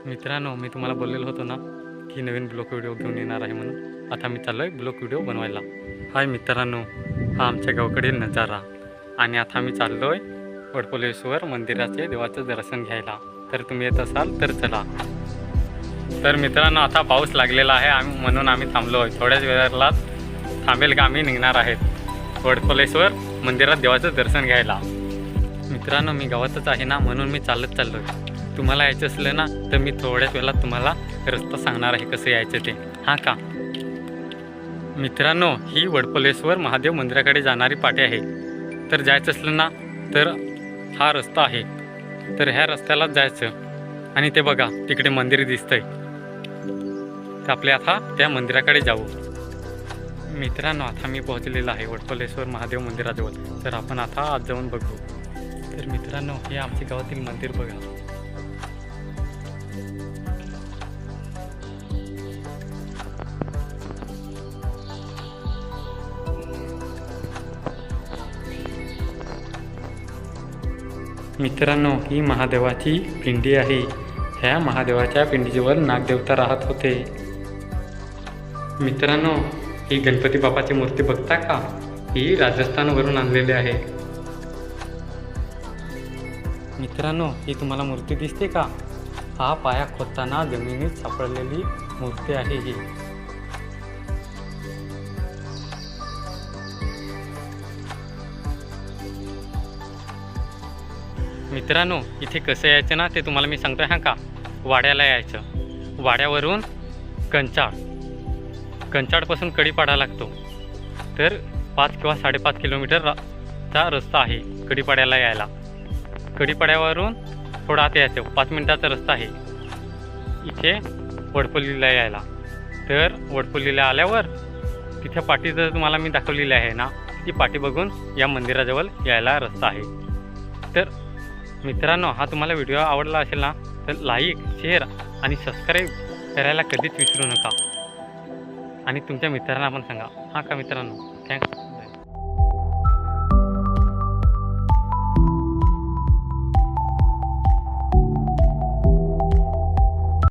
मित्रांनो, मी तुम्हाला बोललेलो होतो ना की नवीन ब्लॉग व्हिडिओ घेऊन येणार आहे म्हणून. आता मी चाललो आहे ब्लॉग व्हिडिओ बनवायला. हाय मित्रांनो, हा आमच्या गावाकडील नजारा. आणि आता मी चाललो आहे वडपोलेश्वर मंदिराचे देवाचं दर्शन घ्यायला. तर तुम्ही येत असाल तर चला. तर मित्रांनो, आता पाऊस लागलेला आहे म्हणून आम्ही थांबलो आहे. थोड्याच वेळाला थांबेल का आम्ही निघणार आहेत वडपोलेश्वर मंदिरात देवाचं दर्शन घ्यायला. मित्रांनो, मी गावातच आहे ना म्हणून मी चालत चाललो आहे. तुम्हाला यायचं असलं ना तर मी थोड्याच वेळात तुम्हाला रस्ता सांगणार आहे कसं यायचं ते. हां का मित्रांनो, ही वडपोलेश्वर महादेव मंदिराकडे जाणारी पाटी आहे. तर जायचं असलं ना तर हा रस्ता आहे. तर ह्या रस्त्यालाच जायचं आणि ते बघा तिकडे मंदिर दिसतंय. तर आपले आता त्या मंदिराकडे जाऊ. मित्रांनो, आता मी पोहोचलेलो आहे वडपोलेश्वर महादेव मंदिराजवळ. तर आपण आता आज जाऊन बघू. तर मित्रांनो, हे आमच्या गावातील मंदिर बघा. मित्रांनो, ही महादेवाची पिंडी आहे. ह्या महादेवाच्या पिंडीजवळ नागदेवता राहत होते. मित्रांनो, ही गणपती बाप्पाची मूर्ती बघता का? ही राजस्थानवरून आणलेली आहे. मित्रांनो, ही तुम्हाला मूर्ती दिसते का? हा पाया खोदताना जमिनीत सापडलेली मूर्ती आहे ही. मित्रांनो, इथे कसं यायचं ना ते तुम्हाला मी सांगतोय. हां का, वाड्याला यायचं. वाड्यावरून कंचाडपासून कढीपाडा लागतो. तर 5 किंवा 5.5 किलोमीटरचा रस्ता आहे कढीपाड्याला यायला. कढीपाड्यावरून थोडं आत यायचं, 5 मिनिटाचा रस्ता आहे इथे वडपोलीला यायला. तर वडपोलीला आल्यावर तिथे पाटी जर तुम्हाला मी दाखवलेली आहे ना, ती पाटी बघून या मंदिराजवळ यायला रस्ता आहे. तर मित्रांनो, हा तुम्हाला व्हिडिओ आवडला असेल ना तर लाईक, शेअर आणि सबस्क्राईब करायला कधीच विसरू नका. आणि तुमच्या मित्रांना पण सांगा. हां का मित्रांनो, थँक्स.